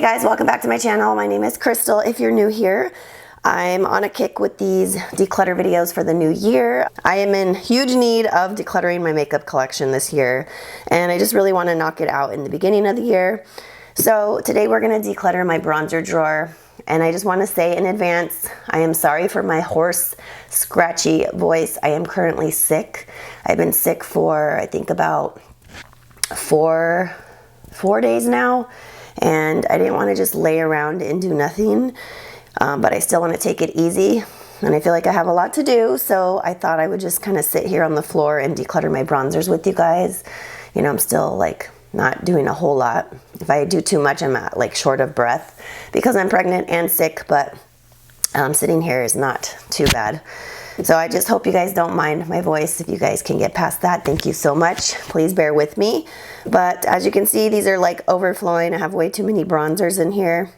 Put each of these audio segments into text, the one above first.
Hey guys, welcome back to my channel. My name is Krystal. If you're new here, I'm on a kick with these declutter videos for the new year. I am in huge need of decluttering my makeup collection this year, and I just really want to knock it out in the beginning of the year. So today we're going to declutter my bronzer drawer, and I just want to say in advance, I am sorry for my hoarse, scratchy voice. I am currently sick. I've been sick for, I think, about four days now. And I didn't want to just lay around and do nothing, but I still want to take it easy. And I feel like I have a lot to do, so I thought I would just kind of sit here on the floor and declutter my bronzers with you guys. You know, I'm still like not doing a whole lot. If I do too much, I'm like short of breath because I'm pregnant and sick, but sitting here is not too bad. So I just hope you guys don't mind my voice. If you guys can get past that, thank you so much. Please bear with me. But as you can see, these are like overflowing. I have way too many bronzers in here.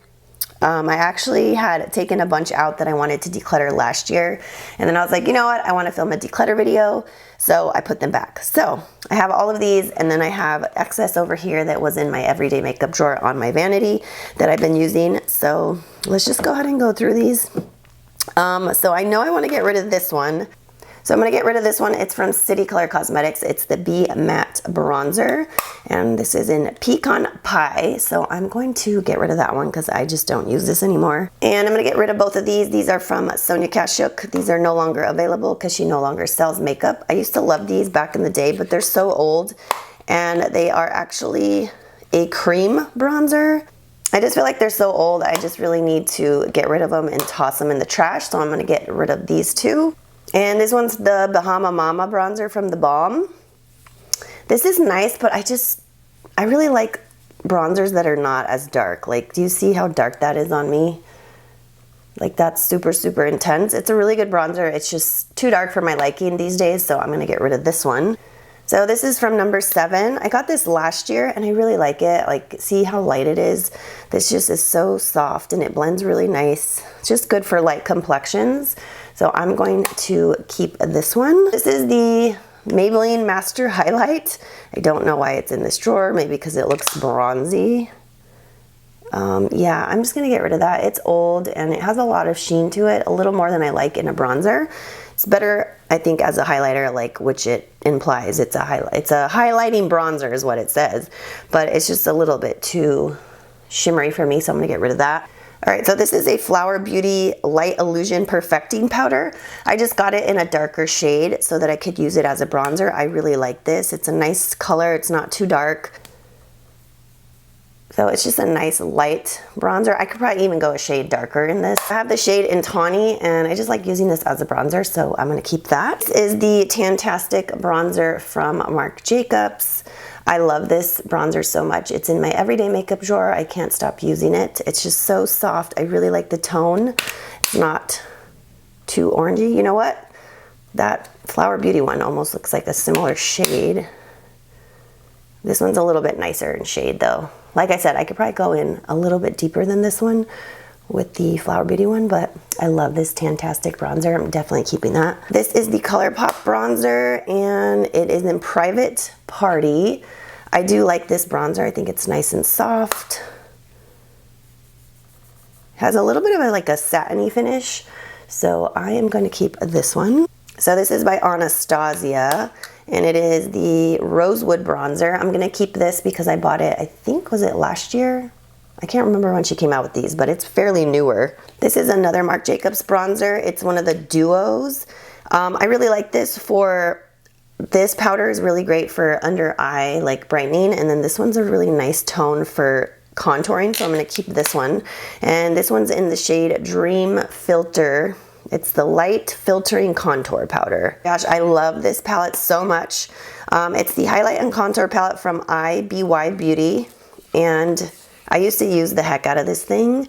I actually had taken a bunch out that I wanted to declutter last year. And then I was like, you know what? I want to film a declutter video. So I put them back. So I have all of these, and then I have excess over here that was in my everyday makeup drawer on my vanity that I've been using. So let's just go ahead and go through these. So I know I want to get rid of this one. So I'm going to get rid of this one. It's from City Color Cosmetics. It's the Be Matte Bronzer. And this is in Pecan Pie. So I'm going to get rid of that one because I just don't use this anymore. And I'm going to get rid of both of these. These are from Sonia Kashuk. These are no longer available because she no longer sells makeup. I used to love these back in the day, but they're so old. And they are actually a cream bronzer. I just feel like they're so old, I just really need to get rid of them and toss them in the trash. So I'm going to get rid of these two. And this one's the Bahama Mama bronzer from The Balm. This is nice, but I really like bronzers that are not as dark. Like, do you see how dark that is on me? Like, that's super, super intense. It's a really good bronzer. It's just too dark for my liking these days, so I'm going to get rid of this one. So this is from number 7. I got this last year and I really like it. Like, see how light it is? This just is so soft and it blends really nice. It's just good for light complexions. So I'm going to keep this one. This is the Maybelline Master Highlight. I don't know why it's in this drawer. Maybe because it looks bronzy. Yeah, I'm just gonna get rid of that. It's old and it has a lot of sheen to it, a little more than I like in a bronzer. It's better, I think, as a highlighter, like, which it implies. It's a highlighting bronzer is what it says, but it's just a little bit too shimmery for me, so I'm gonna get rid of that. All right, so this is a Flower Beauty Light Illusion Perfecting Powder. I just got it in a darker shade so that I could use it as a bronzer. I really like this. It's a nice color. It's not too dark. So it's just a nice light bronzer. I could probably even go a shade darker in this. I have the shade in Tawny, and I just like using this as a bronzer, so I'm gonna keep that. This is the Tantastic bronzer from Marc Jacobs. I love this bronzer so much. It's in my everyday makeup drawer. I can't stop using it. It's just so soft. I really like the tone. It's not too orangey. You know what? That Flower Beauty one almost looks like a similar shade. This one's a little bit nicer in shade though. Like I said, I could probably go in a little bit deeper than this one with the Flower Beauty one, but I love this Tantastic bronzer. I'm definitely keeping that. This is the ColourPop bronzer, and it is in Private Party. I do like this bronzer. I think it's nice and soft. Has a little bit of like a satiny finish, so I am going to keep this one. So this is by Anastasia, and it is the Rosewood bronzer. I'm going to keep this because I bought it, I think, was it last year? I can't remember when she came out with these, but it's fairly newer. This is another Marc Jacobs bronzer. It's one of the duos. I really like this for, this powder is really great for under eye, like brightening, and then this one's a really nice tone for contouring, so I'm going to keep this one. And this one's in the shade Dream Filter. It's the Light Filtering Contour Powder. Gosh, I love this palette so much. It's the Highlight and Contour palette from IBY Beauty, and I used to use the heck out of this thing.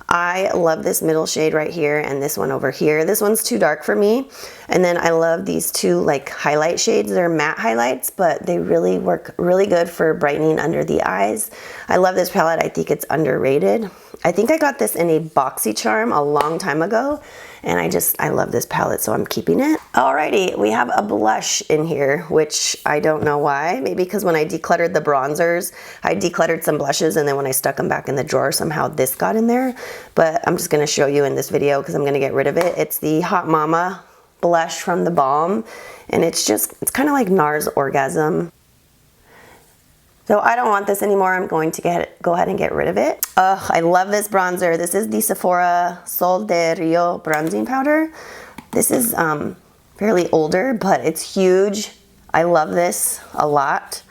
I love this middle shade right here and this one over here. This one's too dark for me. And then I love these two like highlight shades. They're matte highlights, but they really work really good for brightening under the eyes. I love this palette. I think it's underrated. I think I got this in a BoxyCharm a long time ago, and I love this palette, so I'm keeping it. Alrighty, we have a blush in here, which I don't know why. Maybe because when I decluttered the bronzers, I decluttered some blushes, and then when I stuck them back in the drawer, somehow this got in there. But I'm just gonna show you in this video because I'm gonna get rid of it. It's the Hot Mama blush from the Balm, and it's kind of like NARS Orgasm. So I don't want this anymore. I'm going to go ahead and get rid of it. Ugh, I love this bronzer. This is the Sephora Sol de Rio bronzing powder. This is fairly older, but it's huge. I love this a lot.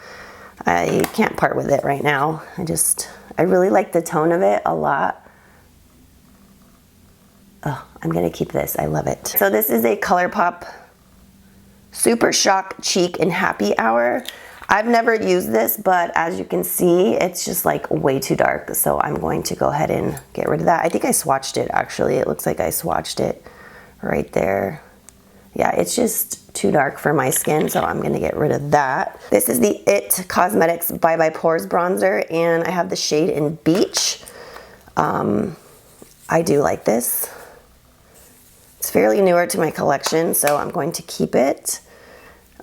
I can't part with it right now. I really like the tone of it a lot. Oh, I'm gonna keep this. I love it. So this is a ColourPop Super Shock Cheek in Happy Hour. I've never used this, but as you can see, it's just like way too dark. So I'm going to go ahead and get rid of that. I think I swatched it actually. It looks like I swatched it right there. Yeah, it's just too dark for my skin, so I'm gonna get rid of that. This is the IT Cosmetics Bye Bye Pores bronzer, and I have the shade in Beach. I do like this. It's fairly newer to my collection, so I'm going to keep it.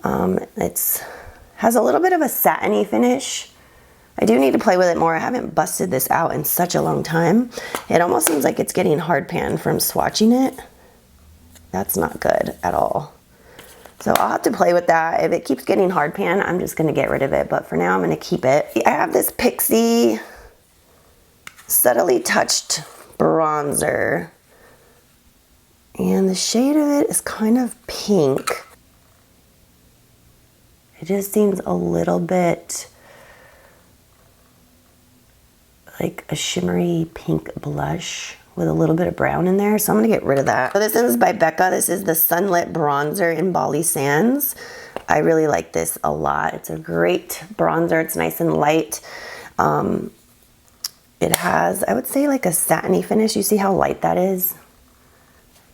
It's has a little bit of a satiny finish. I do need to play with it more. I haven't busted this out in such a long time. It almost seems like it's getting hard pan from swatching it. That's not good at all. So I'll have to play with that. If it keeps getting hard pan, I'm just gonna get rid of it. But for now, I'm gonna keep it. I have this Pixi Subtly Touched bronzer. And the shade of it is kind of pink. It just seems a little bit like a shimmery pink blush with a little bit of brown in there. So I'm gonna get rid of that. So this is by Becca. This is the Sunlit Bronzer in Bali Sands. I really like this a lot. It's a great bronzer. It's nice and light. It has, I would say, like a satiny finish. You see how light that is?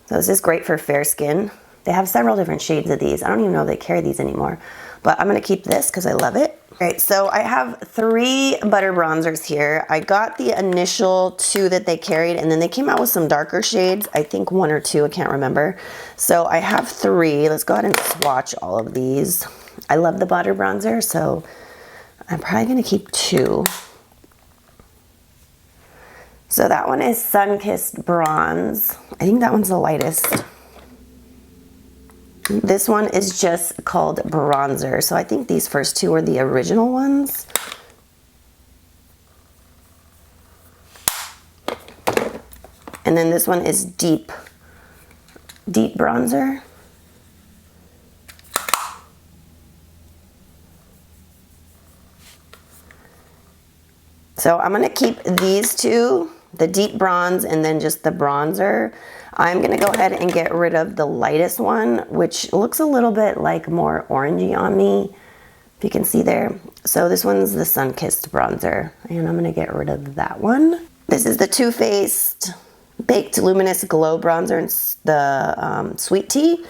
So this is great for fair skin. They have several different shades of these. I don't even know if they carry these anymore, but I'm gonna keep this because I love it. All right, so I have 3 butter bronzers here. I got the initial 2 that they carried, and then they came out with some darker shades. I think 1 or 2, I can't remember. So I have 3. Let's go ahead and swatch all of these. I love the butter bronzer, so I'm probably gonna keep 2. So that one is Sun-Kissed Bronze. I think that one's the lightest. This one is just called Bronzer. So I think these first 2 are the original ones. And then this one is Deep Bronzer. So I'm gonna keep these 2, the Deep Bronze and then just the bronzer. I'm gonna go ahead and get rid of the lightest one, which looks a little bit like more orangey on me, if you can see there. So this one's the Sun-Kissed Bronzer, and I'm gonna get rid of that one. This is the Too Faced Baked Luminous Glow Bronzer in the Sweet Tea.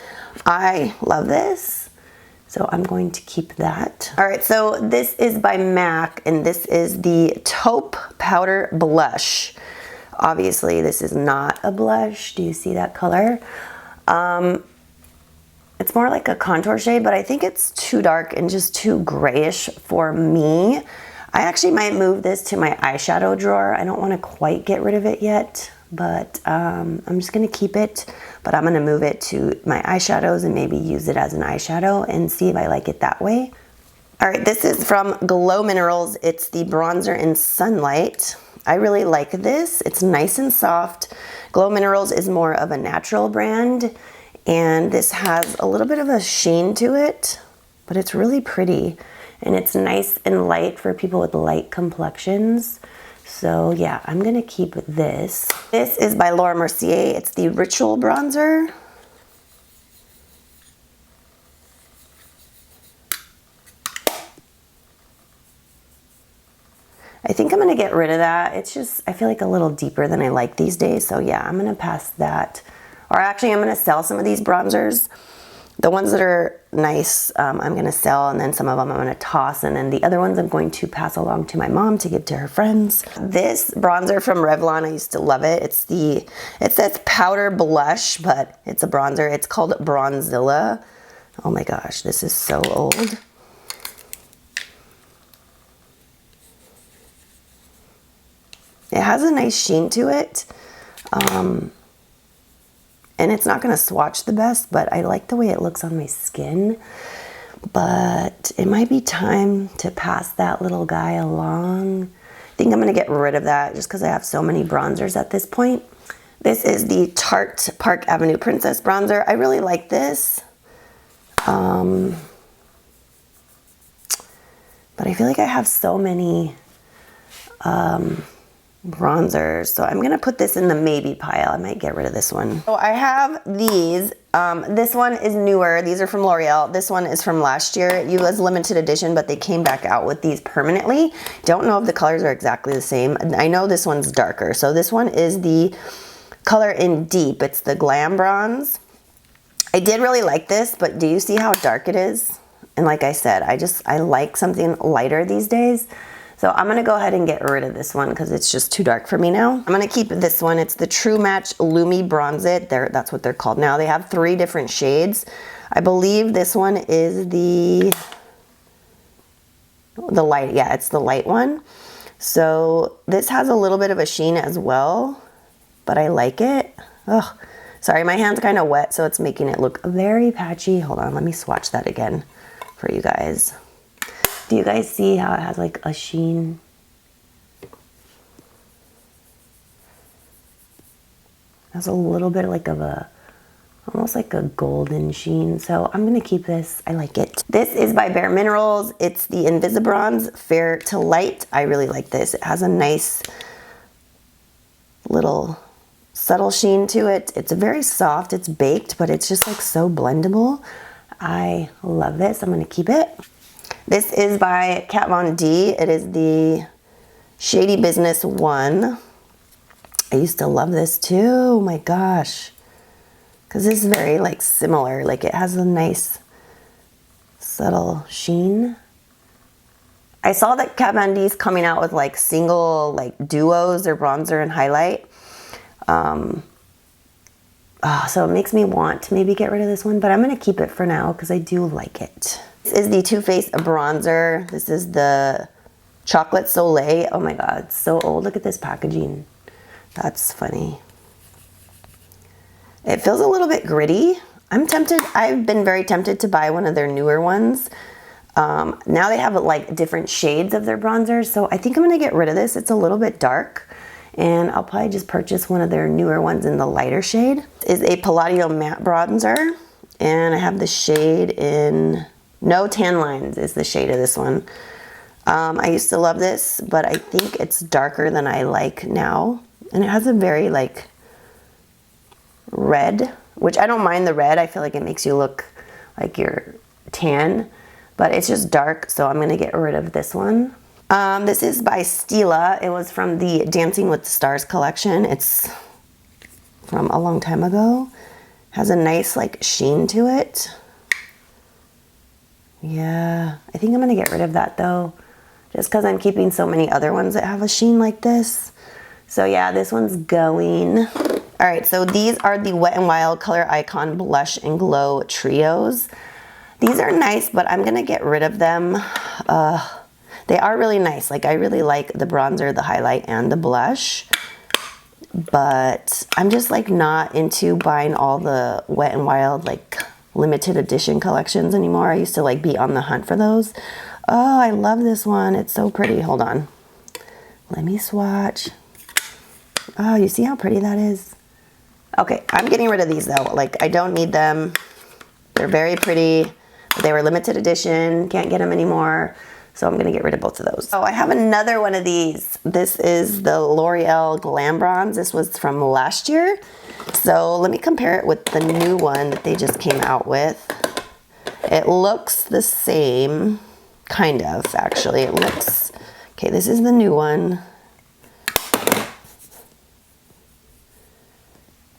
I love this, so I'm going to keep that. All right, so this is by MAC, and this is the Taupe Powder Blush. Obviously, this is not a blush. Do you see that color? It's more like a contour shade, but I think it's too dark and just too grayish for me. I actually might move this to my eyeshadow drawer. I don't want to quite get rid of it yet, but I'm just going to keep it. But I'm going to move it to my eyeshadows and maybe use it as an eyeshadow and see if I like it that way. All right, this is from Glow Minerals. It's the bronzer in Sunlight. I really like this. It's nice and soft. Glow Minerals is more of a natural brand, and this has a little bit of a sheen to it, but it's really pretty, and it's nice and light for people with light complexions. So yeah, I'm gonna keep this. This is by Laura Mercier. It's the Ritual Bronzer. I think I'm gonna get rid of that. It's just, I feel like a little deeper than I like these days. So yeah, I'm gonna pass that. Or actually, I'm gonna sell some of these bronzers The ones that are nice, I'm gonna sell, and then some of them I'm gonna toss, and then the other ones I'm going to pass along to my mom to give to her friends. This bronzer from Revlon, I used to love it. It says powder blush, but it's a bronzer. It's called Bronzilla. Oh my gosh, this is so old. It has a nice sheen to it. And it's not gonna swatch the best, but I like the way it looks on my skin. But it might be time to pass that little guy along. I think I'm gonna get rid of that just because I have so many bronzers at this point. This is the Tarte Park Avenue Princess Bronzer. I really like this. But I feel like I have so many bronzers, so I'm gonna put this in the maybe pile. I might get rid of this one. So I have these. This one is newer. These are from L'Oreal. This one is from last year. It was limited edition, but they came back out with these permanently. Don't know if the colors are exactly the same. I know this one's darker. So this one is the color in Deep. It's the Glam Bronze. I did really like this, but do you see how dark it is? And like I said, I like something lighter these days. So I'm gonna go ahead and get rid of this one because it's just too dark for me now. I'm gonna keep this one. It's the True Match Lumi Bronze It. That's what they're called now. They have 3 different shades. I believe this one is the light. Yeah, it's the light one. So this has a little bit of a sheen as well, but I like it. Oh, sorry, my hand's kind of wet, so it's making it look very patchy. Hold on, let me swatch that again for you guys. Do you guys see how it has like a sheen? It has a little bit like of a, almost like a golden sheen. So I'm gonna keep this, I like it. This is by Bare Minerals. It's the Invisibronze Fair to Light. I really like this. It has a nice little subtle sheen to it. It's very soft, it's baked, but it's just like so blendable. I love this, I'm gonna keep it. This is by Kat Von D. It is the Shady Business 1. I used to love this too, oh my gosh. Because this is very like similar, like it has a nice subtle sheen. I saw that Kat Von D's coming out with like single like duos or bronzer and highlight. So it makes me want to maybe get rid of this one, but I'm gonna keep it for now because I do like it. This is the Too Faced bronzer. This is the Chocolate Soleil. Oh my god, it's so old. Look at this packaging. That's funny. It feels a little bit gritty. I'm tempted. I've been very tempted to buy one of their newer ones. Now they have like different shades of their bronzers, so I think I'm gonna get rid of this. It's a little bit dark, and I'll probably just purchase one of their newer ones in the lighter shade. This is a Palladio Matte Bronzer, and I have the shade in No Tan Lines is the shade of this one. I used to love this, but I think it's darker than I like now. And it has a very like red, which I don't mind the red. I feel like it makes you look like you're tan, but it's just dark, so I'm gonna get rid of this one. This is by Stila. It was from the Dancing with the Stars collection. It's from a long time ago. Has a nice like sheen to it. Yeah, I think I'm gonna get rid of that though, just because I'm keeping so many other ones that have a sheen like this. So yeah, this one's going. All right, so these are the Wet n Wild Color Icon Blush and Glow Trios. These are nice, but I'm gonna get rid of them. They are really nice. Like I really like the bronzer, the highlight, and the blush. But I'm just like not into buying all the Wet n Wild like limited edition collections anymore. I used to like be on the hunt for those. Oh, I love this one. It's so pretty. Hold on. Let me swatch. Oh, you see how pretty that is? Okay, I'm getting rid of these though. Like I don't need them. They're very pretty. But they were limited edition. Can't get them anymore. So I'm gonna get rid of both of those. Oh, I have another one of these. This is the L'Oreal Glam Bronze. This was from last year. So let me compare it with the new one that they just came out with. It looks the same, kind of, actually. It looks, okay, this is the new one.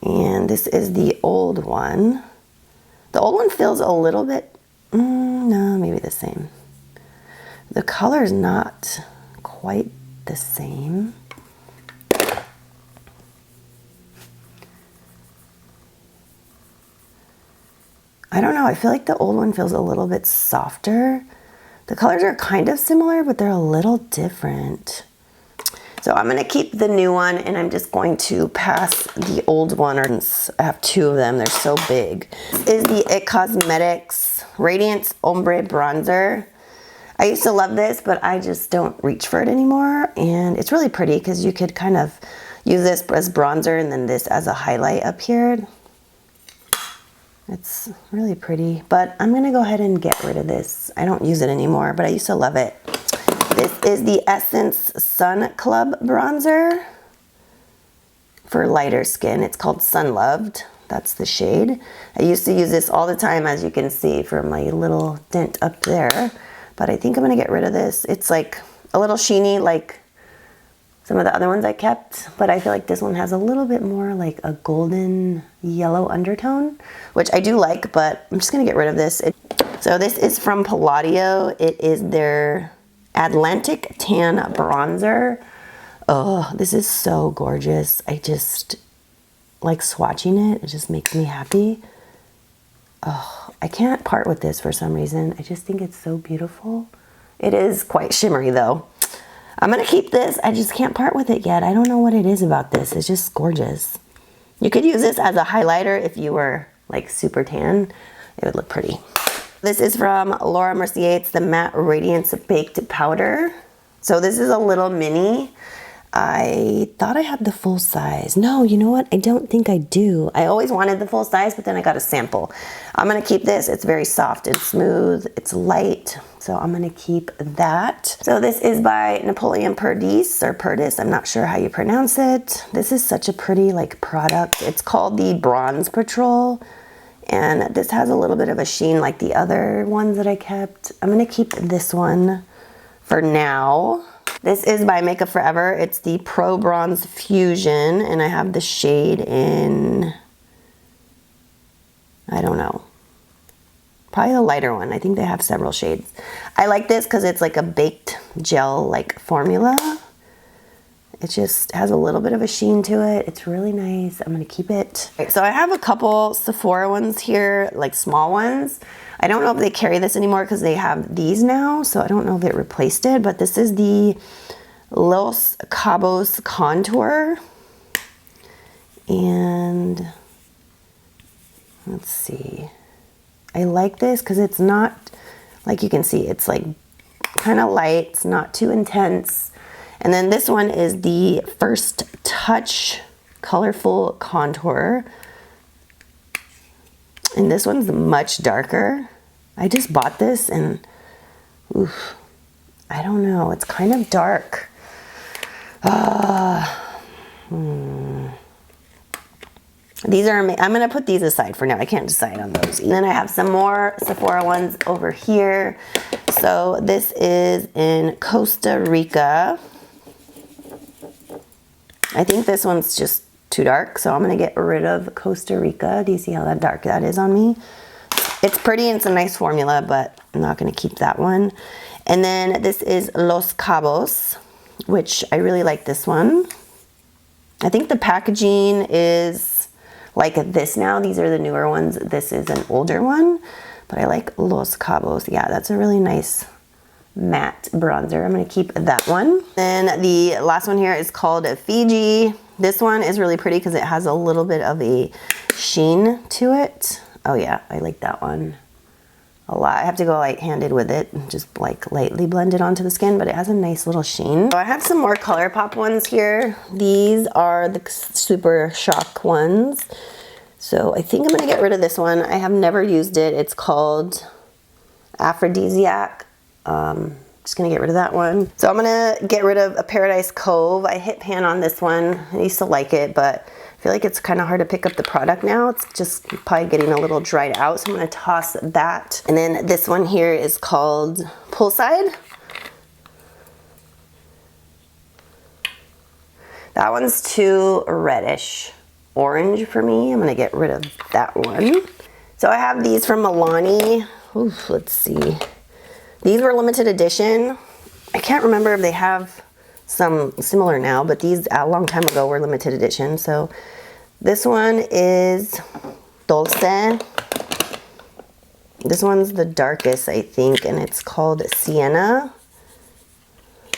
And this is the old one. The The old one feels a little bit, no, maybe the same. The color's not quite the same. I don't know, I feel like the old one feels a little bit softer. The colors are kind of similar, but they're a little different. So I'm gonna keep the new one and I'm just going to pass the old one. I have two of them, they're so big. This is the IT Cosmetics Radiance Ombre Bronzer. I used to love this, but I just don't reach for it anymore. And it's really pretty because you could kind of use this as bronzer and then this as a highlight up here. It's really pretty, but I'm gonna go ahead and get rid of this. I don't use it anymore, but I used to love it. This is the Essence Sun Club Bronzer for lighter skin. It's called Sun Loved. That's the shade. I used to use this all the time, as you can see from my little dent up there, but I think I'm gonna get rid of this. It's like a little sheeny like some of the other ones I kept, but I feel like this one has a little bit more like a golden yellow undertone, which I do like, but I'm just gonna get rid of this. So this is from Palladio. It is their Atlantic Tan Bronzer. Oh, this is so gorgeous. I just like swatching it. It just makes me happy. Oh, I can't part with this for some reason. I just think it's so beautiful. It is quite shimmery though. I'm gonna keep this. I just can't part with it yet. I don't know what it is about this. It's just gorgeous. You could use this as a highlighter if you were like super tan. It would look pretty. This is from Laura Mercier. It's the Matte Radiance Baked Powder. So this is a little mini. I thought I had the full size. No, you know what? I don't think I do. I always wanted the full size, but then I got a sample. I'm gonna keep this. It's very soft and smooth. It's light, so I'm gonna keep that. So this is by Napoleon Perdis, or Perdis. I'm not sure how you pronounce it. This is such a pretty like product. It's called the Bronze Patrol, and this has a little bit of a sheen like the other ones that I kept. I'm gonna keep this one for now. This is by Makeup Forever. It's the Pro Bronze Fusion, and I have the shade in, I don't know, probably the lighter one. I think they have several shades. I like this because it's like a baked gel like formula. It just has a little bit of a sheen to it. It's really nice. I'm gonna keep it. Right, so I have a couple Sephora ones here, like small ones. I don't know if they carry this anymore because they have these now, so I don't know if it replaced it, but this is the Los Cabos Contour. And let's see. I like this because it's not, like you can see, it's like kind of light. It's not too intense. And then this one is the First Touch Colorful Contour. And this one's much darker. I just bought this and, oof, I don't know. It's kind of dark. These are, I'm gonna put these aside for now. I can't decide on those. And then I have some more Sephora ones over here. So this is in Costa Rica. I think this one's just too dark, so I'm gonna get rid of Costa Rica. Do you see how that dark that is on me? It's pretty and it's a nice formula, but I'm not gonna keep that one. And then this is Los Cabos, which I really like this one. I think the packaging is like this now. These are the newer ones. This is an older one, but I like Los Cabos. Yeah, that's a really nice matte bronzer. I'm gonna keep that one. Then the last one here is called Fiji. This one is really pretty because it has a little bit of a sheen to it. Oh yeah, I like that one a lot. I have to go light-handed with it and just like lightly blend it onto the skin, but it has a nice little sheen. So I have some more ColourPop ones here. These are the Super Shock ones. So I think I'm gonna get rid of this one. I have never used it. It's called Aphrodisiac. Just gonna get rid of that one. So I'm gonna get rid of a Paradise Cove. I hit pan on this one. I used to like it, but I feel like it's kind of hard to pick up the product now. It's just probably getting a little dried out, so I'm gonna toss that. And then this one here is called Poolside. That one's too reddish orange for me. I'm gonna get rid of that one. So I have these from Milani. Oof, let's see. These were limited edition. I can't remember if they have some similar now, but these a long time ago were limited edition. So this one is Dulce. This one's the darkest, I think, and it's called Sienna. I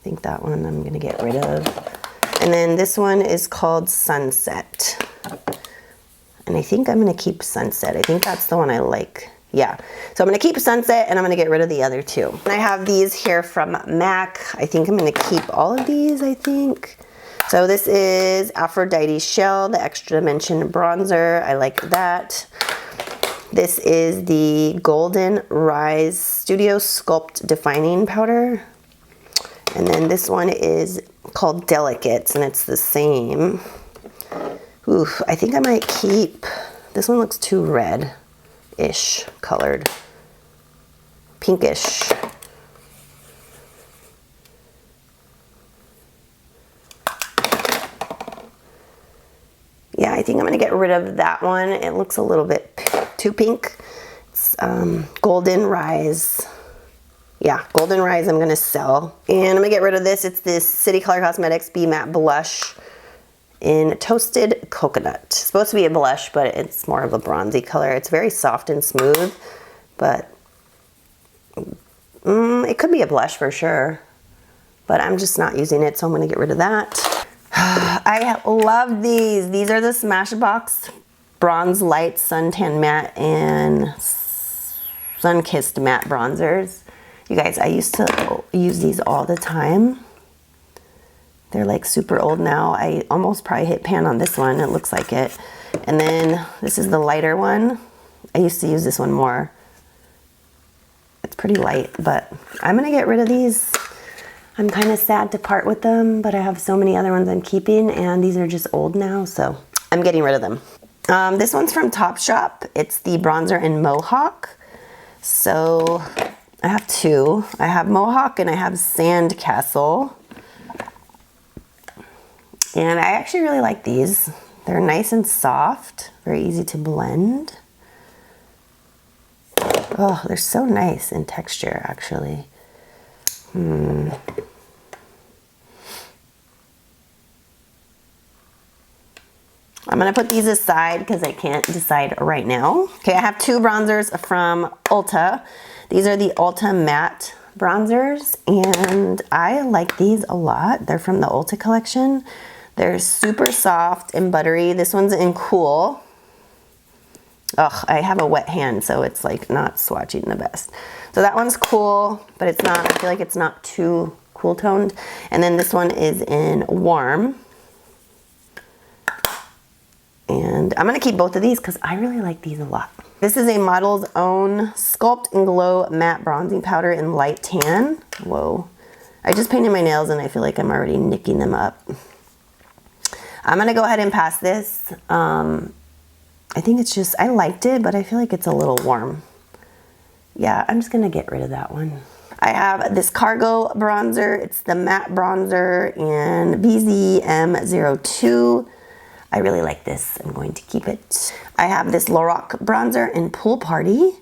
think that one I'm gonna get rid of. And then this one is called Sunset. And I think I'm gonna keep Sunset. I think that's the one I like. Yeah, so I'm gonna keep Sunset and I'm gonna get rid of the other two. And I have these here from MAC. I think I'm gonna keep all of these, I think. So this is Aphrodite Shell, the Extra Dimension Bronzer. I like that. This is the Golden Rise Studio Sculpt Defining Powder. And then this one is called Delicates, and it's the same. Oof, I think I might keep, this one looks too red-ish colored. Pinkish. Yeah, I think I'm gonna get rid of that one. It looks a little bit too pink. It's Golden Rise. Yeah, Golden Rise I'm gonna sell. And I'm gonna get rid of this. It's this City Color Cosmetics Be Matte Blush in Toasted Coconut. It's supposed to be a blush, but it's more of a bronzy color. It's very soft and smooth, but it could be a blush for sure. But I'm just not using it, so I'm gonna get rid of that. I love these. These are the Smashbox Bronze Light Suntan Matte and Sun-Kissed Matte Bronzers. You guys, I used to use these all the time. They're like super old now. I almost probably hit pan on this one. It looks like it. And then this is the lighter one. I used to use this one more. It's pretty light, but I'm gonna get rid of these. I'm kind of sad to part with them, but I have so many other ones I'm keeping, and these are just old now, so I'm getting rid of them. This one's from Topshop. It's the bronzer in Mohawk. So I have two. I have Mohawk and I have Sandcastle. And I actually really like these. They're nice and soft, very easy to blend. Oh, they're so nice in texture, actually. I'm gonna put these aside because I can't decide right now. Okay, I have two bronzers from Ulta. These are the Ulta Matte bronzers, and I like these a lot. They're from the Ulta collection. They're super soft and buttery. This one's in Cool. Ugh, I have a wet hand, so it's like not swatching the best. So that one's Cool, but it's not, I feel like it's not too cool toned. And then this one is in Warm. And I'm gonna keep both of these because I really like these a lot. This is a Model's Own Sculpt and Glow Matte Bronzing Powder in Light Tan. Whoa. I just painted my nails and I feel like I'm already nicking them up. I'm gonna go ahead and pass this. I think it's just, I liked it, but I feel like it's a little warm. Yeah, I'm just gonna get rid of that one. I have this Cargo bronzer. It's the matte bronzer in BZM02. I really like this. I'm going to keep it. I have this Lorac bronzer in Pool Party.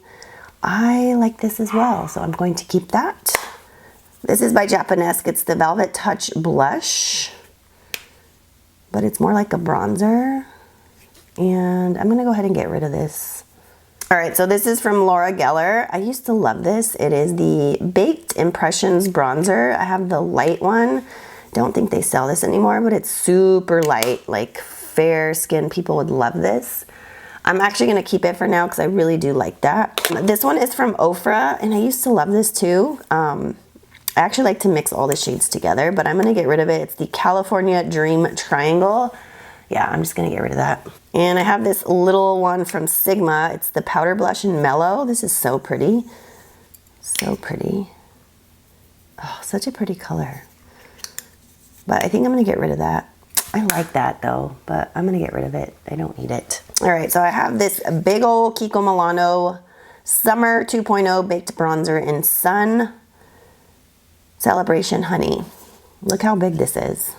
I like this as well, so I'm going to keep that. This is by Japanesque. It's the Velvet Touch Blush, but it's more like a bronzer. And I'm gonna go ahead and get rid of this. All right, so this is from Laura Geller. I used to love this. It is the Baked Impressions bronzer. I have the light one. Don't think they sell this anymore, but it's super light, like fair skin people would love this. I'm actually gonna keep it for now because I really do like that. This one is from OFRA, and I used to love this too. I actually like to mix all the shades together, but I'm gonna get rid of it. It's the California Dream Triangle. Yeah, I'm just gonna get rid of that. And I have this little one from Sigma. It's the Powder Blush in Mellow. This is so pretty. So pretty. Oh, such a pretty color. But I think I'm gonna get rid of that. I like that though, but I'm gonna get rid of it. I don't need it. All right, so I have this big old Kiko Milano Summer 2.0 Baked Bronzer in Sun Celebration Honey. Look how big this is.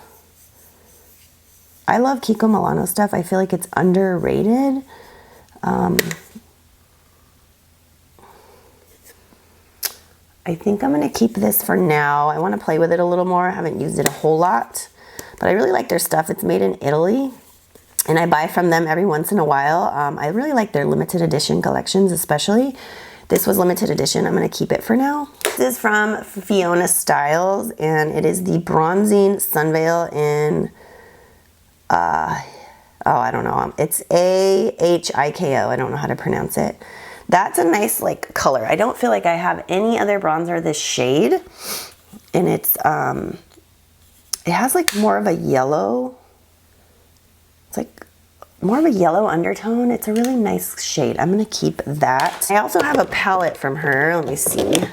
I love Kiko Milano stuff. I feel like it's underrated. I think I'm gonna keep this for now. I wanna play with it a little more. I haven't used it a whole lot, but I really like their stuff. It's made in Italy, and I buy from them every once in a while. I really like their limited edition collections, especially. This was limited edition. I'm gonna keep it for now. This is from Fiona Styles, and it is the Bronzing Sunveil in, oh, I don't know. It's AHIKO. I don't know how to pronounce it. That's a nice like color. I don't feel like I have any other bronzer this shade, and it's it has like more of a yellow. It's like more of a yellow undertone. It's a really nice shade. I'm gonna keep that. I also have a palette from her. Let me see.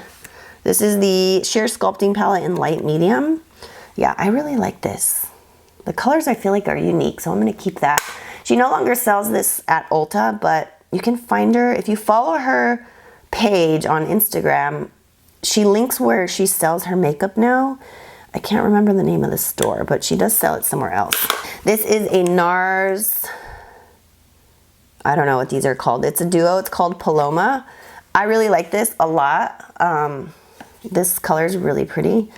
This is the Sheer Sculpting palette in light medium. Yeah, I really like this. The colors I feel like are unique, so I'm gonna keep that. She no longer sells this at Ulta, but you can find her, if you follow her page on Instagram, she links where she sells her makeup now. I can't remember the name of the store, but she does sell it somewhere else. This is a NARS, I don't know what these are called. It's a duo, it's called Paloma. I really like this a lot. This color is really pretty.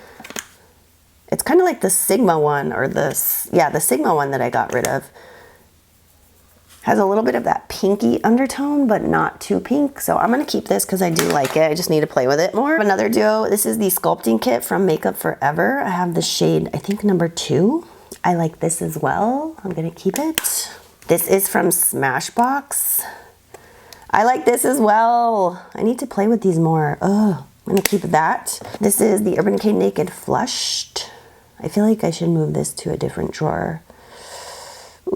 It's kind of like the Sigma one, or the Sigma one that I got rid of. Has a little bit of that pinky undertone, but not too pink. So I'm gonna keep this because I do like it. I just need to play with it more. Another duo, this is the sculpting kit from Makeup Forever. I have the shade, I think number 2. I like this as well. I'm gonna keep it. This is from Smashbox. I like this as well. I need to play with these more. Oh, I'm gonna keep that. This is the Urban Decay Naked Flushed. I feel like I should move this to a different drawer.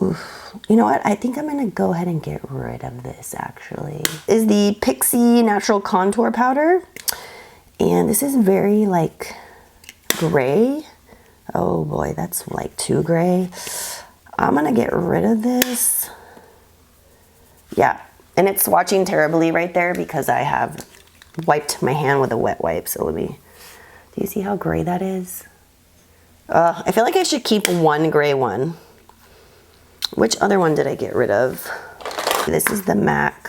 Oof. You know what? I think I'm gonna go ahead and get rid of this actually. Is the Pixi Natural Contour Powder. And this is very like gray. Oh boy, that's like too gray. I'm gonna get rid of this. Yeah, and it's swatching terribly right there because I have wiped my hand with a wet wipe. So let me, do you see how gray that is? I feel like I should keep one gray one. Which other one did I get rid of? This is the MAC.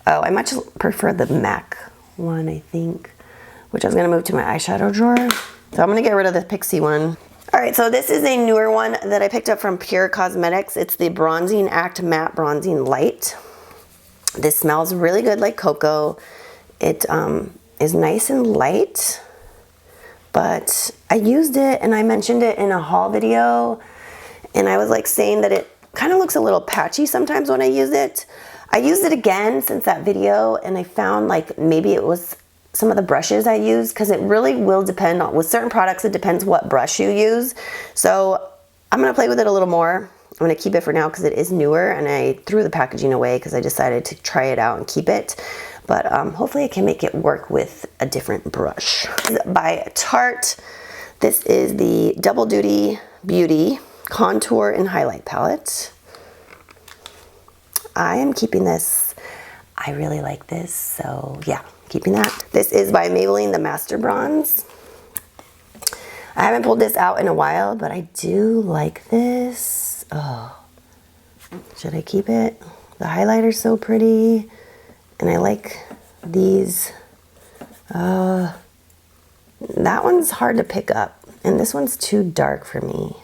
Oh, I much prefer the MAC one, I think, which I was gonna move to my eyeshadow drawer. So I'm gonna get rid of the Pixi one. All right, so this is a newer one that I picked up from Pure Cosmetics. It's the Bronzing Act Matte Bronzing Light. This smells really good like cocoa. It is nice and light. But I used it and I mentioned it in a haul video, and I was like saying that it kind of looks a little patchy sometimes when I use it. I used it again since that video, and I found like maybe it was some of the brushes I use, because it really will depend on, with certain products it depends what brush you use. So I'm gonna play with it a little more. I'm gonna keep it for now because it is newer, and I threw the packaging away because I decided to try it out and keep it. But hopefully I can make it work with a different brush. By Tarte, this is the Double Duty Beauty Contour and Highlight Palette. I am keeping this. I really like this, so yeah, keeping that. This is by Maybelline, the Master Bronze. I haven't pulled this out in a while, but I do like this. Oh, should I keep it? The highlighter's so pretty. And I like these. That one's hard to pick up, and this one's too dark for me.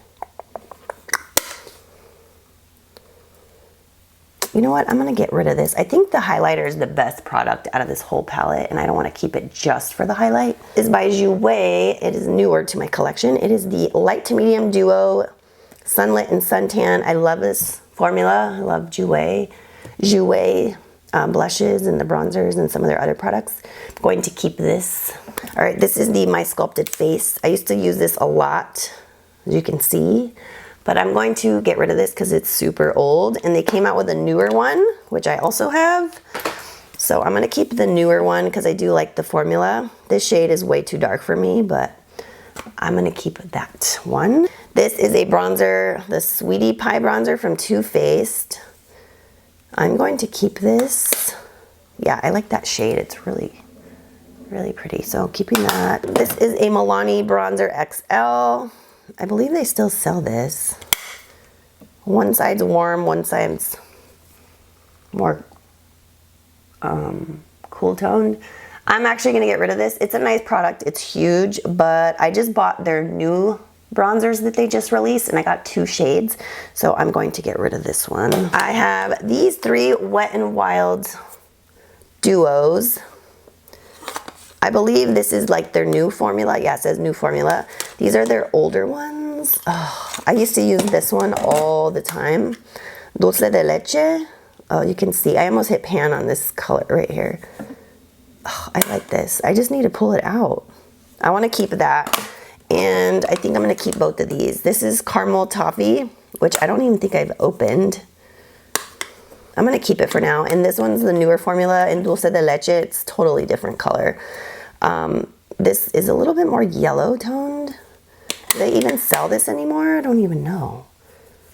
You know what? I'm gonna get rid of this. I think the highlighter is the best product out of this whole palette, and I don't want to keep it just for the highlight. This is by Jouer. It is newer to my collection. It is the Light to Medium Duo Sunlit and Suntan. I love this formula. I love Jouer. Blushes and the bronzers and some of their other products. I'm going to keep this. All right, this is the My Sculpted Face. I used to use this a lot, as you can see, but I'm going to get rid of this because it's super old, and they came out with a newer one, which I also have. So I'm gonna keep the newer one because I do like the formula. This shade is way too dark for me, but I'm gonna keep that one. This is a bronzer, the Sweetie Pie bronzer from Too Faced. I'm going to keep this. Yeah, I like that shade. It's really, really pretty. So keeping that. This is a Milani Bronzer XL. I believe they still sell this. One side's warm, one side's more cool toned. I'm actually gonna get rid of this. It's a nice product, it's huge, but I just bought their new bronzers that they just released and I got 2 shades, so I'm going to get rid of this one. I have these 3 Wet n Wild duos. I believe this is like their new formula. Yeah, it says new formula. These are their older ones. Oh, I used to use this one all the time. Dulce de leche. Oh, you can see, I almost hit pan on this color right here. Oh, I like this. I just need to pull it out. I want to keep that. And I think I'm going to keep both of these. This is caramel toffee, which I don't even think I've opened. I'm going to keep it for now. And this one's the newer formula in Dulce de Leche. It's totally different color. This is a little bit more yellow toned. Do they even sell this anymore? I don't even know.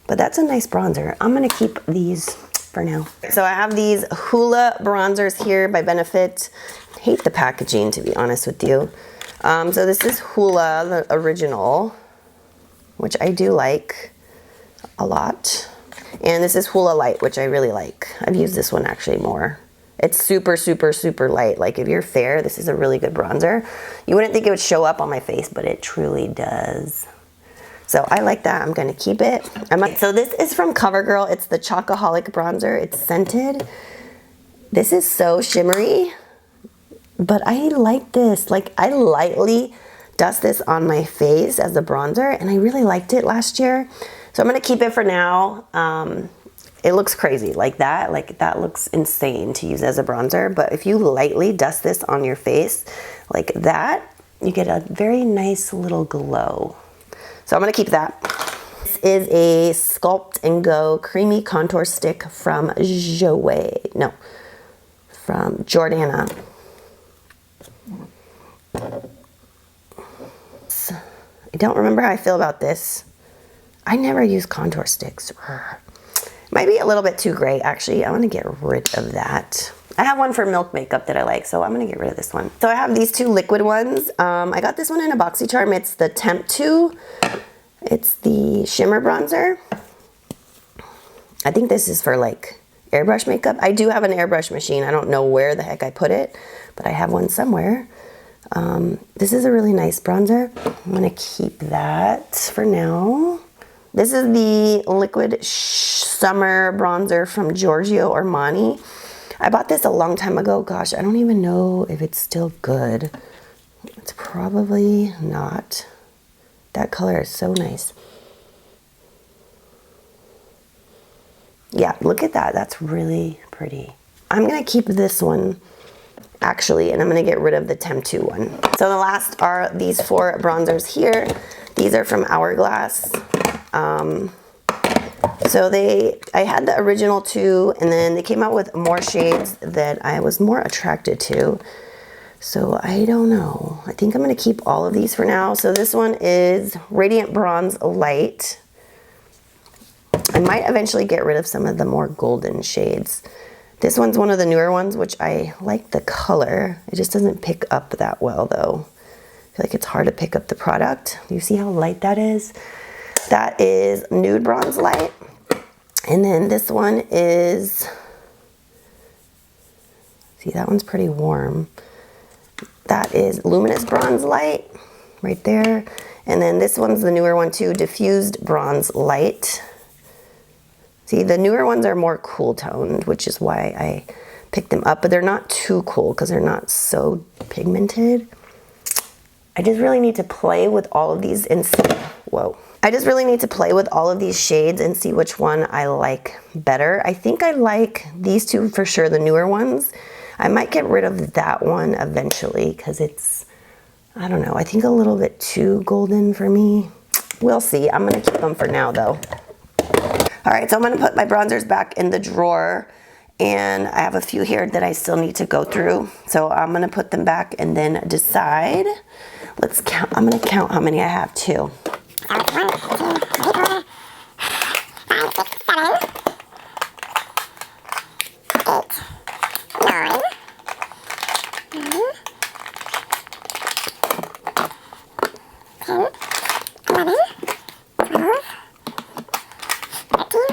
But that's a nice bronzer. I'm going to keep these for now. So I have these Hula bronzers here by Benefit. I hate the packaging, to be honest with you. So this is Hula, the original, which I do like a lot. And this is Hula Light, which I really like. I've used this one actually more. It's super, super, super light. Like if you're fair, this is a really good bronzer. You wouldn't think it would show up on my face, but it truly does. So I like that. I'm gonna keep it. So this is from CoverGirl. It's the Chocoholic bronzer. It's scented. This is so shimmery, but I like this. Like I lightly dust this on my face as a bronzer, and I really liked it last year. So I'm gonna keep it for now. It looks crazy like that looks insane to use as a bronzer, but if you lightly dust this on your face like that, you get a very nice little glow. So I'm gonna keep that. This is a Sculpt and Go Creamy Contour Stick from Jordana. I don't remember how I feel about this. I never use contour sticks. Might be a little bit too gray, actually. I want to get rid of that. I have one for Milk Makeup that I like, so I'm going to get rid of this one. So I have these 2 liquid ones. I got this one in a BoxyCharm. It's the Temp 2. It's the shimmer bronzer. I think this is for like airbrush makeup. I do have an airbrush machine. I don't know where the heck I put it, but I have one somewhere. This is a really nice bronzer. I'm going to keep that for now. This is the Liquid Summer Bronzer from Giorgio Armani. I bought this a long time ago. Gosh, I don't even know if it's still good. It's probably not. That color is so nice. Yeah, look at that. That's really pretty. I'm going to keep this one, actually, and I'm going to get rid of the Temp 2 one. So the last are these 4 bronzers here. These are from Hourglass. So I had the original 2, and then they came out with more shades that I was more attracted to. So I don't know. I think I'm going to keep all of these for now. So this one is Radiant Bronze Light. I might eventually get rid of some of the more golden shades. This one's one of the newer ones, which I like the color. It just doesn't pick up that well, though. I feel like it's hard to pick up the product. Do you see how light that is? That is Nude Bronze Light. And then this one is, see, that one's pretty warm. That is Luminous Bronze Light right there. And then this one's the newer one too, Diffused Bronze Light. See, the newer ones are more cool toned, which is why I picked them up, but they're not too cool because they're not so pigmented. I just really need to play with all of these and see, whoa. I just really need to play with all of these shades and see which one I like better. I think I like these 2 for sure, the newer ones. I might get rid of that one eventually because it's, I don't know, I think a little bit too golden for me. We'll see. I'm going to keep them for now though. All right, so I'm going to put my bronzers back in the drawer, and I have a few here that I still need to go through. So I'm going to put them back and then decide. Let's count. I'm going to count how many I have too. 1, 2, 3, 4, 5, 6, 7, 8, 9, 10, 11, 12, 13,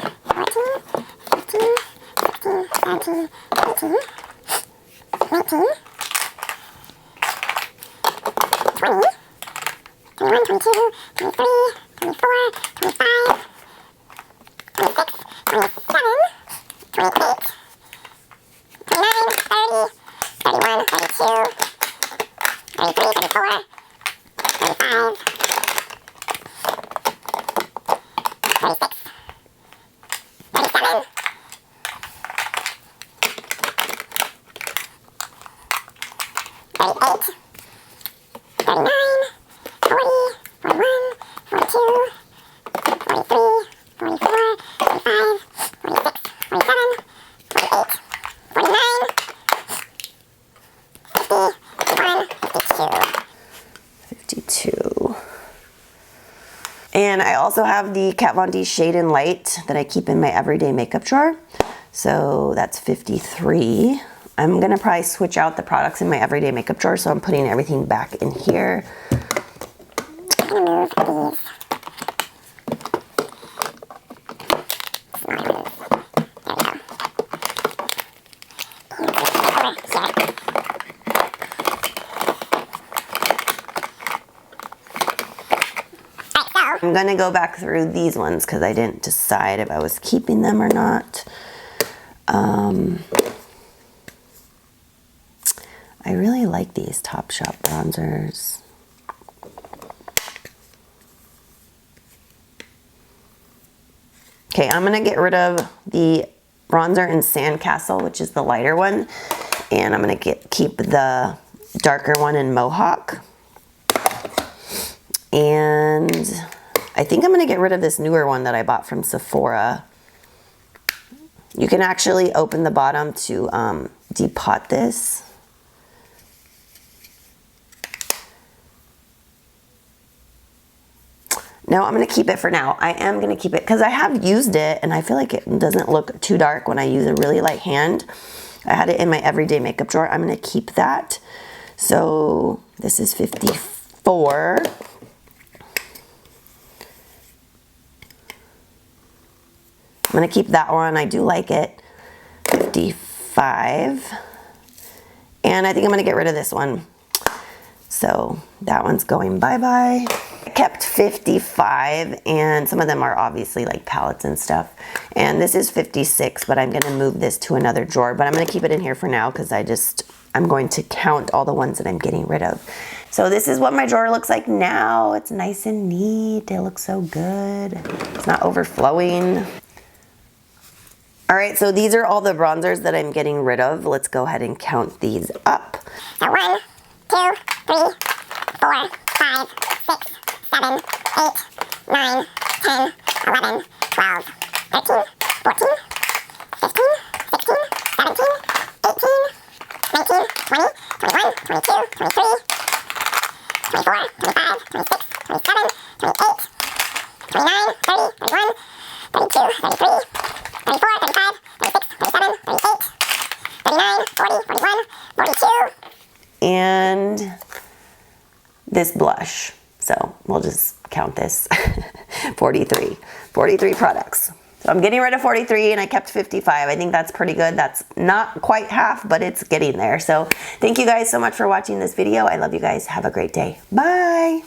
And I also have the Kat Von D Shade and Light that I keep in my everyday makeup drawer. So that's 53. I'm gonna probably switch out the products in my everyday makeup drawer, so I'm putting everything back in here. I'm gonna move these. I'm gonna go back through these ones because I didn't decide if I was keeping them or not. I really like these Topshop bronzers. Okay, I'm gonna get rid of the bronzer in Sandcastle, which is the lighter one, and I'm gonna keep the darker one in Mohawk. And I think I'm gonna get rid of this newer one that I bought from Sephora. You can actually open the bottom to depot this. No, I'm gonna keep it for now. I am gonna keep it because I have used it and I feel like it doesn't look too dark when I use a really light hand. I had it in my everyday makeup drawer. I'm gonna keep that. So this is 54. I'm gonna keep that one. I do like it. 55. And I think I'm gonna get rid of this one. So that one's going bye-bye. I kept 55, and some of them are obviously like palettes and stuff. And this is 56, but I'm gonna move this to another drawer. But I'm gonna keep it in here for now because I'm going to count all the ones that I'm getting rid of. So this is what my drawer looks like now. It's nice and neat. It looks so good. It's not overflowing. All right, so these are all the bronzers that I'm getting rid of. Let's go ahead and count these up. So 1, 2, 3, 4, 5, 6, 7, 8, 9, 10, 11, 12, 13, 14, 15, 16, 17, 18, 19, 20, 21, 22, 23, 24, 25, 26, 27, 28, 29, 30, 31, 32, 33, 34, 35, 36, 37, 38, 39, 40, 41, 42. And this blush. So we'll just count this. 43 products. So I'm getting rid of 43 and I kept 55. I think that's pretty good. That's not quite half, but it's getting there. So thank you guys so much for watching this video. I love you guys. Have a great day. Bye.